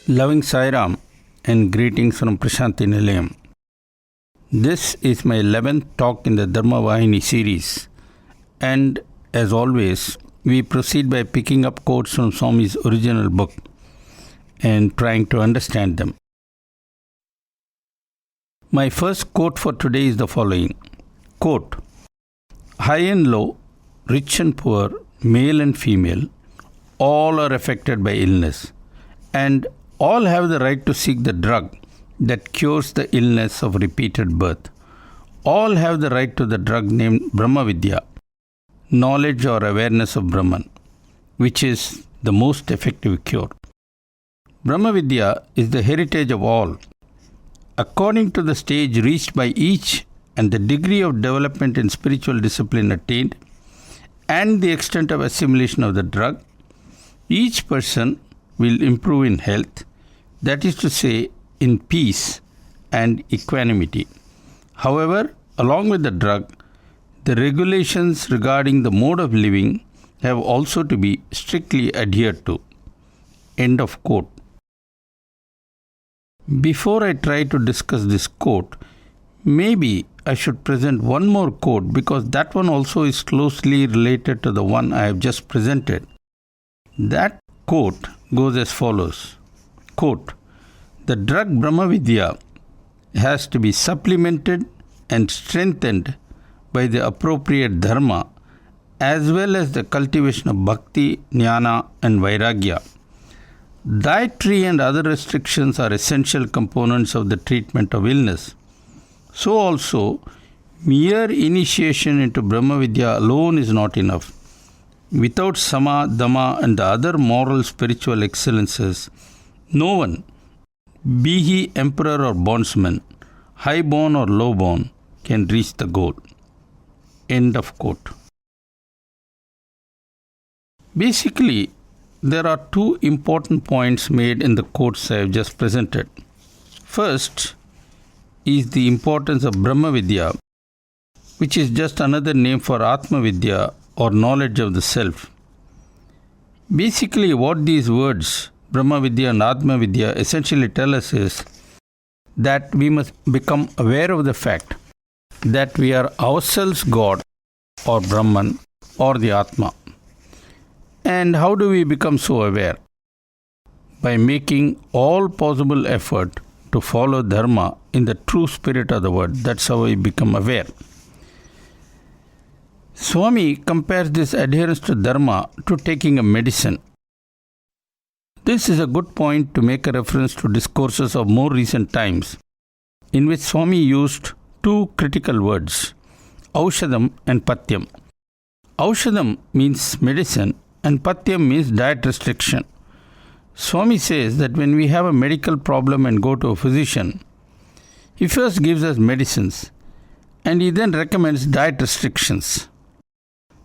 Loving Sai Ram and greetings from Prashanti Nilayam. This is my 11th talk in the Dharma Vahini series, and as always, we proceed by picking up quotes from Swami's original book and trying to understand them. My first quote for today is the following. Quote, high and low, rich and poor, male and female, all are affected by illness, and all have the right to seek the drug that cures the illness of repeated birth. All have the right to the drug named Brahma Vidya, knowledge or awareness of Brahman, which is the most effective cure. Brahma Vidya is the heritage of all. According to the stage reached by each and the degree of development in spiritual discipline attained and the extent of assimilation of the drug, each person will improve in health, that is to say, in peace and equanimity. However, along with the drug, the regulations regarding the mode of living have also to be strictly adhered to. End of quote. Before I try to discuss this quote, maybe I should present one more quote because that one also is closely related to the one I have just presented. That quote goes as follows. Quote, the drug Brahma Vidya has to be supplemented and strengthened by the appropriate dharma as well as the cultivation of bhakti, jnana and vairagya. Dietary and other restrictions are essential components of the treatment of illness. So also, mere initiation into Brahma Vidya alone is not enough. Without Sama, Dhamma and the other moral spiritual excellences, no one, be he emperor or bondsman, high-born or low-born, can reach the goal. End of quote. Basically, there are two important points made in the quotes I have just presented. First is the importance of Brahma Vidya, which is just another name for Atma Vidya or knowledge of the self. Basically, what these words, Brahma Vidya and Atma Vidya, essentially tell us is that we must become aware of the fact that we are ourselves God or Brahman or the Atma. And how do we become so aware? By making all possible effort to follow Dharma in the true spirit of the word. That's how we become aware. Swami compares this adherence to Dharma to taking a medicine. This is a good point to make a reference to discourses of more recent times, in which Swami used two critical words, Aushadam and Patyam. Aushadam means medicine and Patyam means diet restriction. Swami says that when we have a medical problem and go to a physician, he first gives us medicines and he then recommends diet restrictions.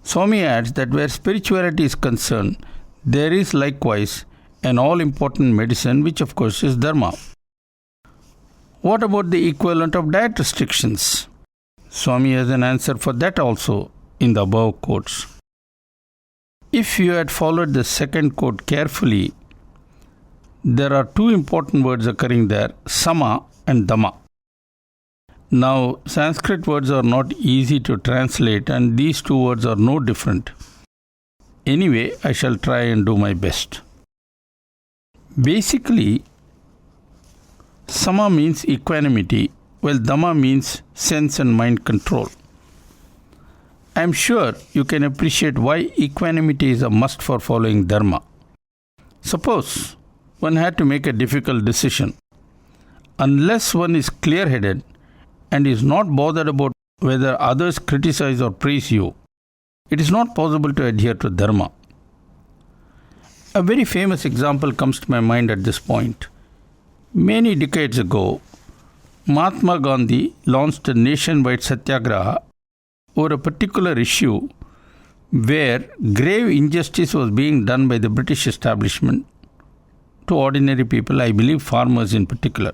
Swami adds that where spirituality is concerned, there is likewise an all-important medicine, which of course is Dharma. What about the equivalent of diet restrictions? Swami has an answer for that also in the above quotes. If you had followed the second quote carefully, there are two important words occurring there, Sama and Dhamma. Now, Sanskrit words are not easy to translate and these two words are no different. Anyway, I shall try and do my best. Basically, Sama means equanimity, while Dhamma means sense and mind control. I am sure you can appreciate why equanimity is a must for following Dharma. Suppose one had to make a difficult decision. Unless one is clear-headed and is not bothered about whether others criticize or praise you, it is not possible to adhere to Dharma. A very famous example comes to my mind at this point. Many decades ago, Mahatma Gandhi launched a nationwide Satyagraha over a particular issue where grave injustice was being done by the British establishment to ordinary people, I believe farmers in particular.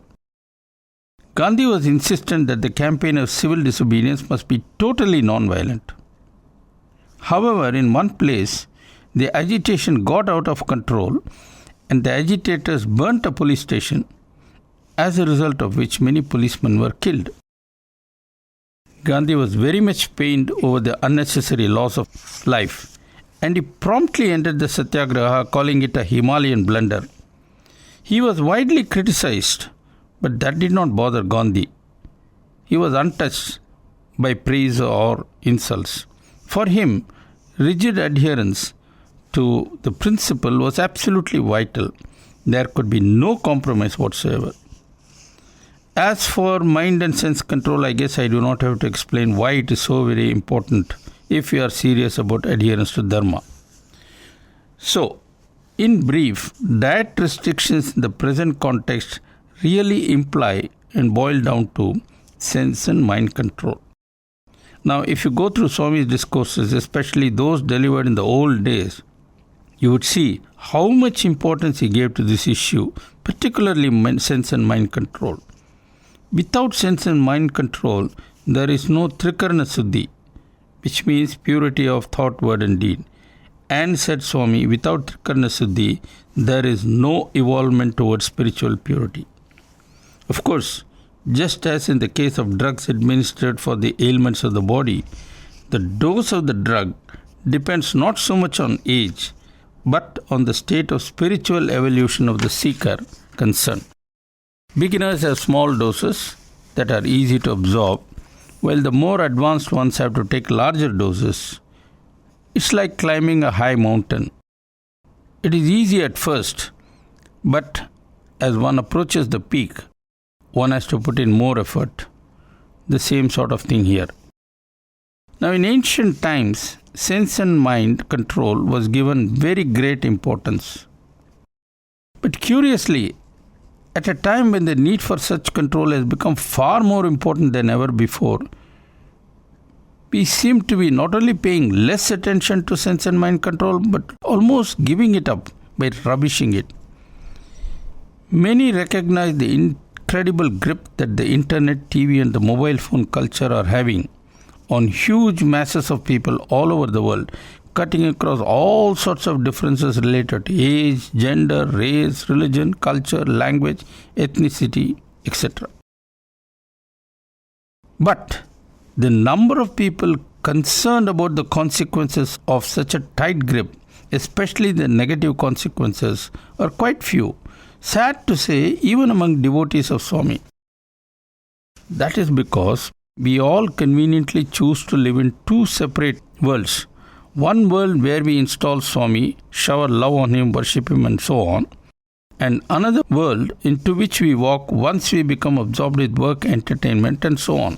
Gandhi was insistent that the campaign of civil disobedience must be totally non-violent. However, in one place, the agitation got out of control and the agitators burnt a police station, as a result of which many policemen were killed. Gandhi was very much pained over the unnecessary loss of life, and he promptly ended the Satyagraha, calling it a Himalayan blunder. He was widely criticized, but that did not bother Gandhi. He was untouched by praise or insults. For him, rigid adherence to the principle was absolutely vital. There could be no compromise whatsoever. As for mind and sense control, I guess I do not have to explain why it is so very important if you are serious about adherence to Dharma. So, in brief, diet restrictions in the present context really imply and boil down to sense and mind control. Now, if you go through Swami's discourses, especially those delivered in the old days, you would see how much importance he gave to this issue, particularly sense and mind control. Without sense and mind control, there is no Trikarna Suddhi, which means purity of thought, word and deed. And said Swami, without Trikarna Suddhi, there is no evolvement towards spiritual purity. Of course, just as in the case of drugs administered for the ailments of the body, the dose of the drug depends not so much on age, but on the state of spiritual evolution of the seeker concerned. Beginners have small doses that are easy to absorb, while the more advanced ones have to take larger doses. It's like climbing a high mountain. It is easy at first, but as one approaches the peak, one has to put in more effort. The same sort of thing here. Now, in ancient times, sense and mind control was given very great importance. But curiously, at a time when the need for such control has become far more important than ever before, we seem to be not only paying less attention to sense and mind control, but almost giving it up by rubbishing it. Many recognize the incredible grip that the internet, TV and the mobile phone culture are having on huge masses of people all over the world, cutting across all sorts of differences related to age, gender, race, religion, culture, language, ethnicity, etc. But the number of people concerned about the consequences of such a tight grip, especially the negative consequences, are quite few. Sad to say, even among devotees of Swami. That is because we all conveniently choose to live in two separate worlds. One world where we install Swami, shower love on him, worship him and so on. And another world into which we walk once we become absorbed with work, entertainment and so on.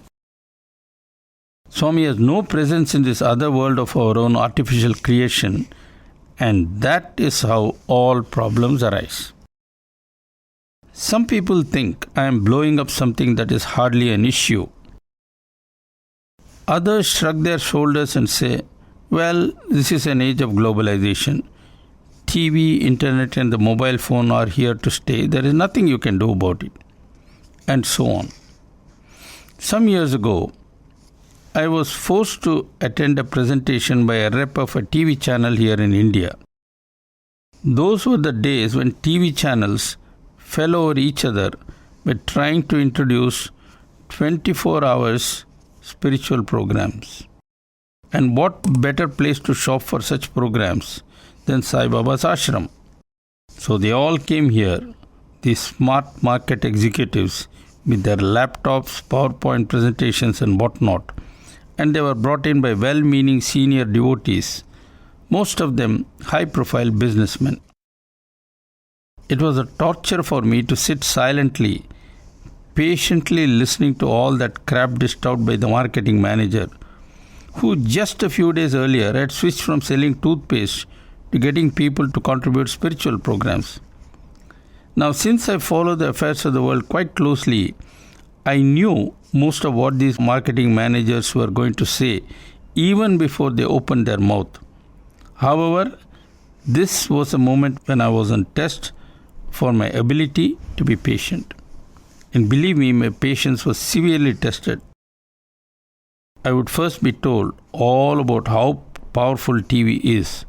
Swami has no presence in this other world of our own artificial creation, and that is how all problems arise. Some people think I am blowing up something that is hardly an issue. Others shrug their shoulders and say, well, this is an age of globalization. TV, internet and the mobile phone are here to stay. There is nothing you can do about it. And so on. Some years ago, I was forced to attend a presentation by a rep of a TV channel here in India. Those were the days when TV channels fell over each other by trying to introduce 24 hours spiritual programs. And what better place to shop for such programs than Sai Baba's ashram? So they all came here, these smart market executives with their laptops, PowerPoint presentations and whatnot. And they were brought in by well-meaning senior devotees, most of them high-profile businessmen. It was a torture for me to sit silently, patiently listening to all that crap dished out by the marketing manager, who just a few days earlier had switched from selling toothpaste to getting people to contribute spiritual programs. Now, since I follow the affairs of the world quite closely, I knew most of what these marketing managers were going to say even before they opened their mouth. However, this was a moment when I was on test for my ability to be patient. And believe me, my patience was severely tested. I would first be told all about how powerful TV is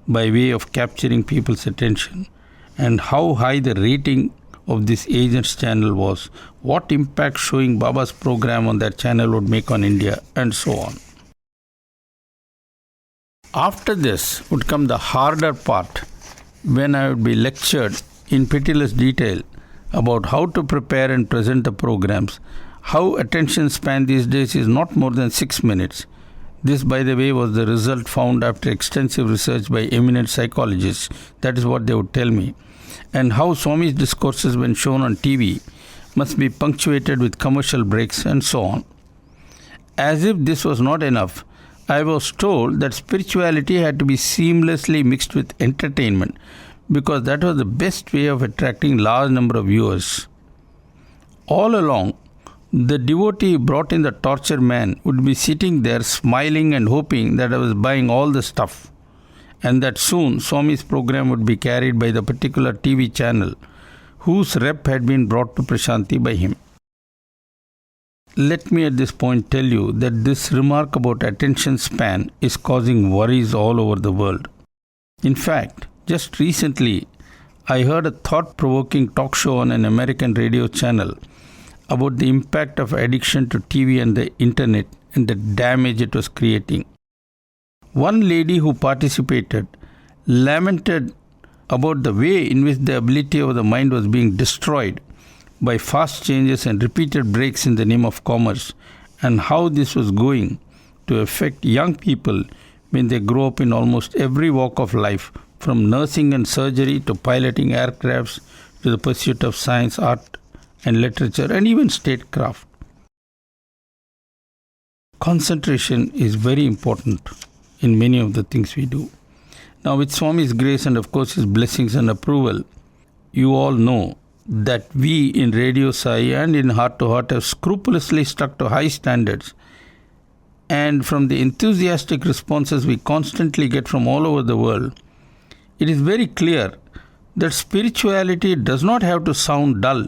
by way of capturing people's attention, and how high the rating of this agent's channel was, what impact showing Baba's program on that channel would make on India, and so on. After this would come the harder part, when I would be lectured in pitiless detail about how to prepare and present the programs, how attention span these days is not more than 6 minutes. This, by the way, was the result found after extensive research by eminent psychologists. That is what they would tell me. And how Swami's discourses, when shown on TV, must be punctuated with commercial breaks and so on. As if this was not enough, I was told that spirituality had to be seamlessly mixed with entertainment, because that was the best way of attracting large number of viewers. All along, the devotee who brought in the torture man would be sitting there smiling and hoping that I was buying all the stuff, and that soon Swami's program would be carried by the particular TV channel whose rep had been brought to Prashanti by him. Let me at this point tell you that this remark about attention span is causing worries all over the world. In fact, just recently, I heard a thought-provoking talk show on an American radio channel about the impact of addiction to TV and the internet and the damage it was creating. One lady who participated lamented about the way in which the ability of the mind was being destroyed by fast changes and repeated breaks in the name of commerce, and how this was going to affect young people when they grow up in almost every walk of life, from nursing and surgery to piloting aircrafts to the pursuit of science, art and literature, and even statecraft. Concentration is very important in many of the things we do. Now, with Swami's grace and of course his blessings and approval, you all know that we in Radio Sai and in Heart to Heart have scrupulously stuck to high standards, and from the enthusiastic responses we constantly get from all over the world, it is very clear that spirituality does not have to sound dull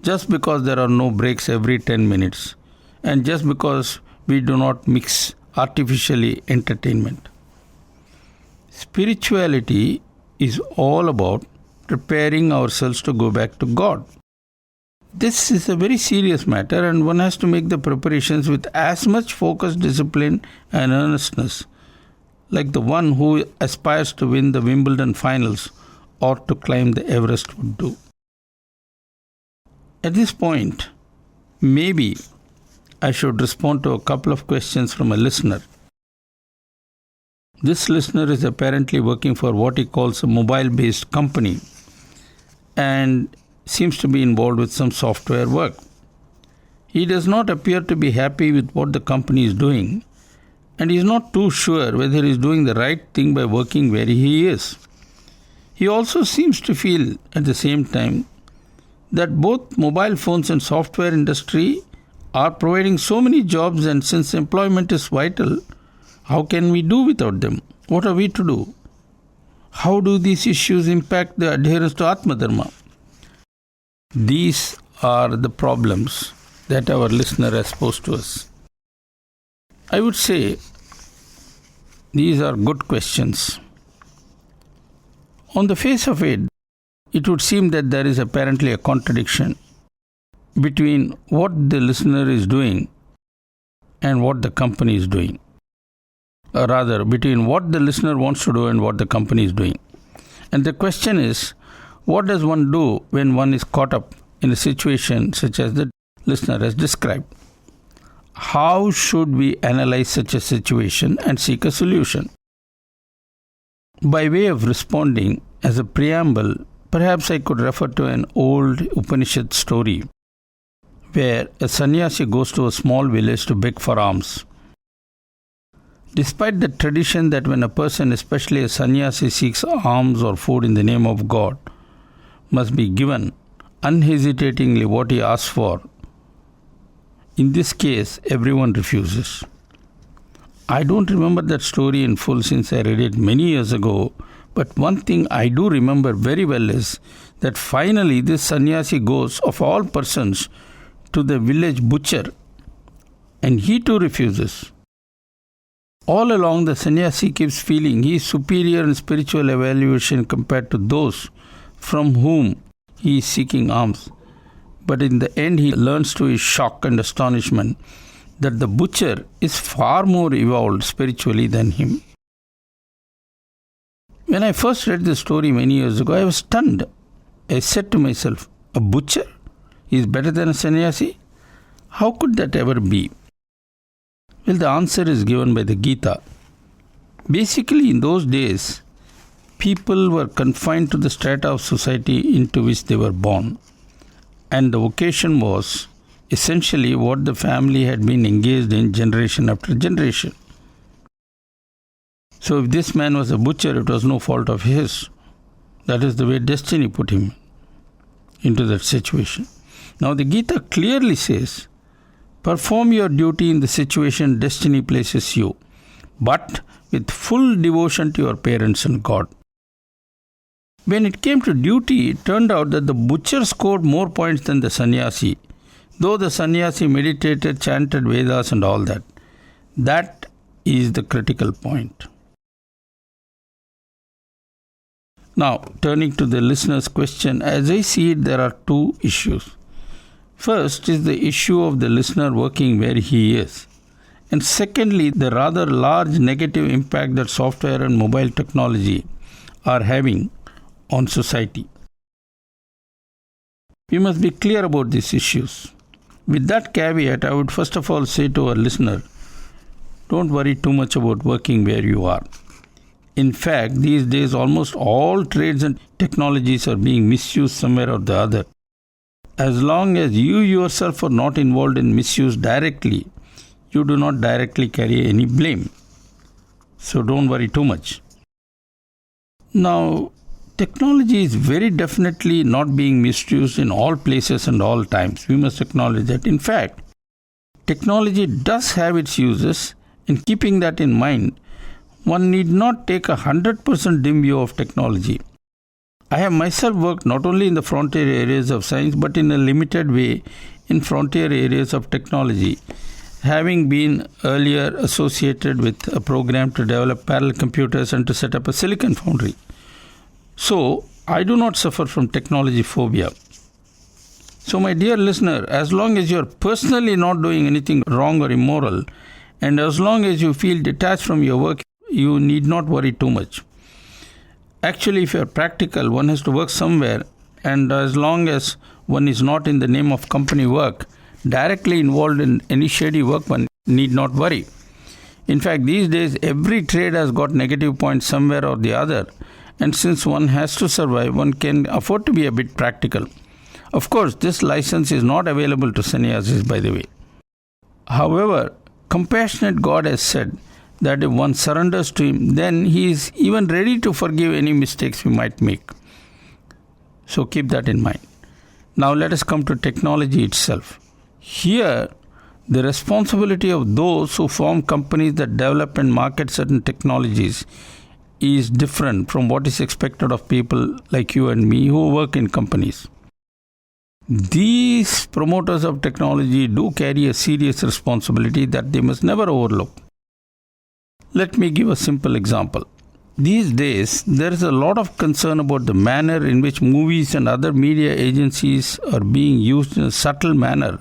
just because there are no breaks every 10 minutes, and just because we do not mix artificially entertainment. Spirituality is all about preparing ourselves to go back to God. This is a very serious matter, and one has to make the preparations with as much focus, discipline and earnestness like the one who aspires to win the Wimbledon finals or to climb the Everest would do. At this point, maybe I should respond to a couple of questions from a listener. This listener is apparently working for what he calls a mobile-based company and seems to be involved with some software work. He does not appear to be happy with what the company is doing, and he is not too sure whether he is doing the right thing by working where he is. He also seems to feel at the same time that both mobile phones and software industry are providing so many jobs, and since employment is vital, how can we do without them? What are we to do? How do these issues impact the adherence to Atma Dharma? These are the problems that our listener has posed to us. I would say these are good questions. On the face of it, it would seem that there is apparently a contradiction between what the listener is doing and what the company is doing. Or rather, between what the listener wants to do and what the company is doing. And the question is, what does one do when one is caught up in a situation such as the listener has described? How should we analyze such a situation and seek a solution? By way of responding, as a preamble, perhaps I could refer to an old Upanishad story where a sannyasi goes to a small village to beg for alms. Despite the tradition that when a person, especially a sannyasi, seeks alms or food in the name of God, must be given unhesitatingly what he asks for, in this case, everyone refuses. I don't remember that story in full since I read it many years ago, but one thing I do remember very well is that finally this sannyasi goes, of all persons, to the village butcher, and he too refuses. All along, the sannyasi keeps feeling he is superior in spiritual evaluation compared to those from whom he is seeking alms. But in the end, he learns to his shock and astonishment that the butcher is far more evolved spiritually than him. When I first read this story many years ago, I was stunned. I said to myself, a butcher is better than a sannyasi? How could that ever be? Well, the answer is given by the Gita. Basically, in those days, people were confined to the strata of society into which they were born. And the vocation was essentially what the family had been engaged in generation after generation. So if this man was a butcher, it was no fault of his. That is the way destiny put him into that situation. Now the Gita clearly says, perform your duty in the situation destiny places you, but with full devotion to your parents and God. When it came to duty, it turned out that the butcher scored more points than the sannyasi, though the sannyasi meditated, chanted Vedas and all that. That is the critical point. Now, turning to the listener's question, as I see it, there are two issues. First is the issue of the listener working where he is. And secondly, the rather large negative impact that software and mobile technology are having on society. We must be clear about these issues. With that caveat, I would first of all say to our listener, don't worry too much about working where you are. In fact, these days almost all trades and technologies are being misused somewhere or the other. As long as you yourself are not involved in misuse directly, you do not directly carry any blame. So don't worry too much. Now, technology is very definitely not being misused in all places and all times. We must acknowledge that. In fact, technology does have its uses, and keeping that in mind, one need not take a 100% dim view of technology. I have myself worked not only in the frontier areas of science, but in a limited way in frontier areas of technology, having been earlier associated with a program to develop parallel computers and to set up a silicon foundry. So, I do not suffer from technology phobia. So, my dear listener, as long as you are personally not doing anything wrong or immoral, and as long as you feel detached from your work, you need not worry too much. Actually, if you are practical, one has to work somewhere, and as long as one is not in the name of company work, directly involved in any shady work, one need not worry. In fact, these days, every trade has got negative points somewhere or the other, and since one has to survive, one can afford to be a bit practical. Of course, this license is not available to sannyasis, by the way. However, compassionate God has said that if one surrenders to Him, then He is even ready to forgive any mistakes we might make. So keep that in mind. Now let us come to technology itself. Here, the responsibility of those who form companies that develop and market certain technologies is different from what is expected of people like you and me who work in companies. These promoters of technology do carry a serious responsibility that they must never overlook. Let me give a simple example. These days, there is a lot of concern about the manner in which movies and other media agencies are being used in a subtle manner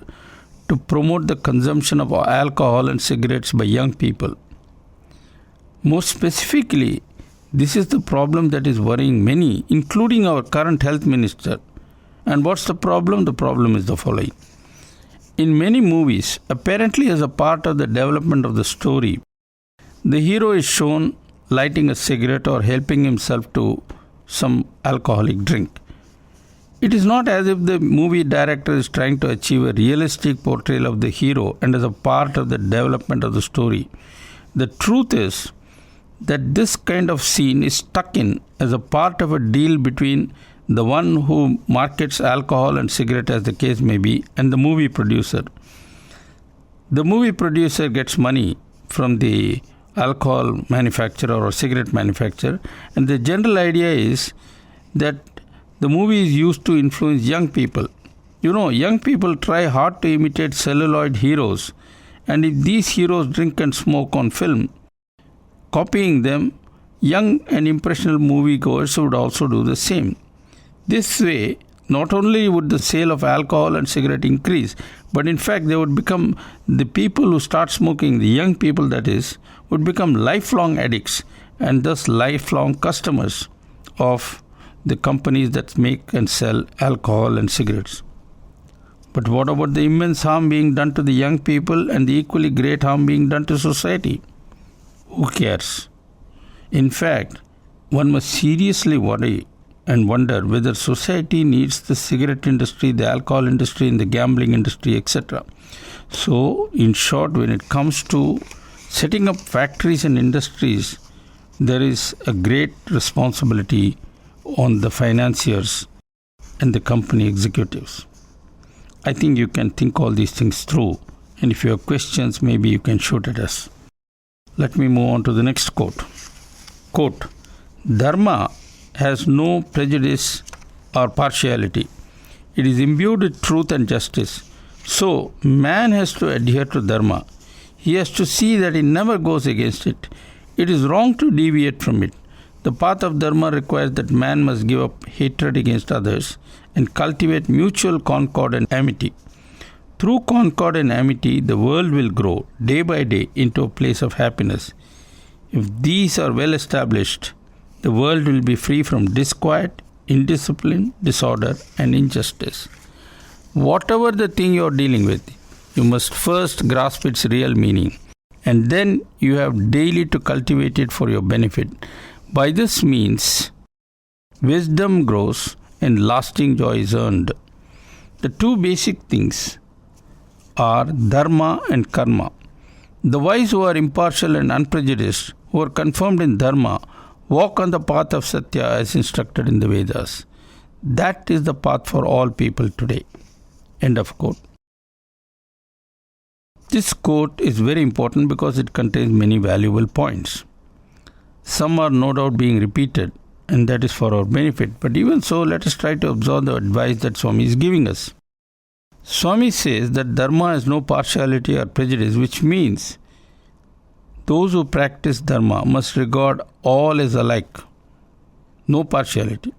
to promote the consumption of alcohol and cigarettes by young people. More specifically, this is the problem that is worrying many, including our current health minister. And what's the problem? The problem is the following. In many movies, apparently as a part of the development of the story, the hero is shown lighting a cigarette or helping himself to some alcoholic drink. It is not as if the movie director is trying to achieve a realistic portrayal of the hero and as a part of the development of the story. The truth is that this kind of scene is stuck in as a part of a deal between the one who markets alcohol and cigarette, as the case may be, and the movie producer. The movie producer gets money from the alcohol manufacturer or cigarette manufacturer, and the general idea is that the movie is used to influence young people Young people try hard to imitate celluloid heroes, and if these heroes drink and smoke on film, copying them, young and impressionable moviegoers would also do the same. This way, not only would the sale of alcohol and cigarette increase, but in fact they would become, the people who start smoking, the young people that is, would become lifelong addicts and thus lifelong customers of the companies that make and sell alcohol and cigarettes. But what about the immense harm being done to the young people and the equally great harm being done to society? Who cares? In fact, one must seriously worry and wonder whether society needs the cigarette industry, the alcohol industry, and the gambling industry, etc. So, in short, when it comes to setting up factories and industries, there is a great responsibility on the financiers and the company executives. I think you can think all these things through, and if you have questions, maybe you can shoot at us. Let me move on to the next quote. Quote, Dharma has no prejudice or partiality. It is imbued with truth and justice. So, man has to adhere to Dharma. He has to see that he never goes against it. It is wrong to deviate from it. The path of Dharma requires that man must give up hatred against others and cultivate mutual concord and amity. Through concord and amity, the world will grow day by day into a place of happiness. If these are well established, the world will be free from disquiet, indiscipline, disorder, and injustice. Whatever the thing you are dealing with, you must first grasp its real meaning, and then you have daily to cultivate it for your benefit. By this means, wisdom grows and lasting joy is earned. The two basic things are dharma and karma. The wise who are impartial and unprejudiced, who are confirmed in dharma, walk on the path of Sathya as instructed in the Vedas. That is the path for all people today. End of quote. This quote is very important because it contains many valuable points. Some are no doubt being repeated, and that is for our benefit. But even so, let us try to absorb the advice that Swami is giving us. Swami says that Dharma has no partiality or prejudice, which means those who practice Dharma must regard all as alike. No partiality.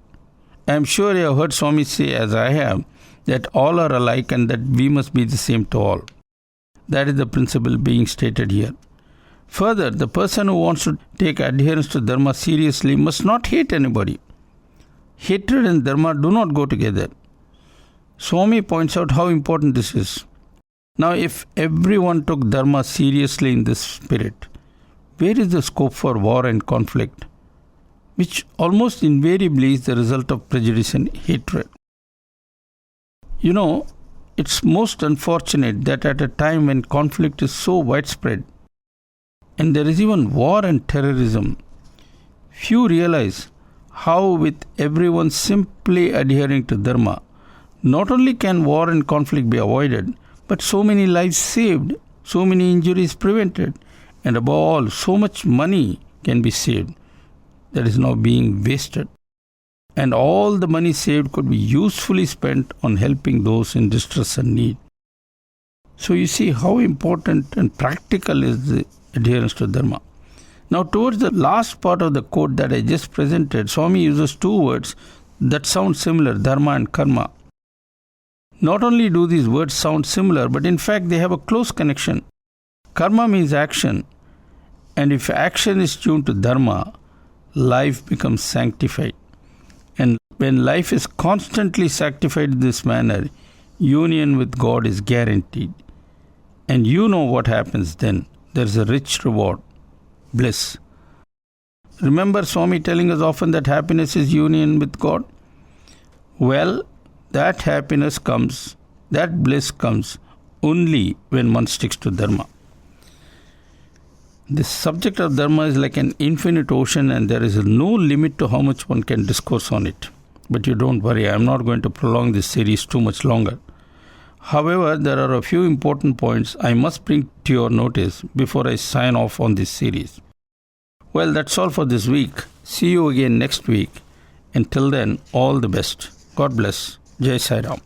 I am sure you have heard Swami say, as I have, that all are alike and that we must be the same to all. That is the principle being stated here. Further, the person who wants to take adherence to Dharma seriously must not hate anybody. Hatred and Dharma do not go together. Swami points out how important this is. Now, if everyone took Dharma seriously in this spirit, where is the scope for war and conflict, which almost invariably is the result of prejudice and hatred? It's most unfortunate that at a time when conflict is so widespread and there is even war and terrorism, few realize how with everyone simply adhering to Dharma, not only can war and conflict be avoided, but so many lives saved, so many injuries prevented, and above all, so much money can be saved that is now being wasted. And all the money saved could be usefully spent on helping those in distress and need. So you see how important and practical is the adherence to Dharma. Now towards the last part of the quote that I just presented, Swami uses two words that sound similar, dharma and karma. Not only do these words sound similar, but in fact they have a close connection. Karma means action, and if action is tuned to Dharma, life becomes sanctified. And when life is constantly sanctified in this manner, union with God is guaranteed. And you know what happens then. There is a rich reward, bliss. Remember Swami telling us often that happiness is union with God? Well, that happiness comes, that bliss comes only when one sticks to Dharma. The subject of Dharma is like an infinite ocean and there is no limit to how much one can discourse on it. But you don't worry, I am not going to prolong this series too much longer. However, there are a few important points I must bring to your notice before I sign off on this series. Well, that's all for this week. See you again next week. Until then, all the best. God bless. Jai Sai Ram.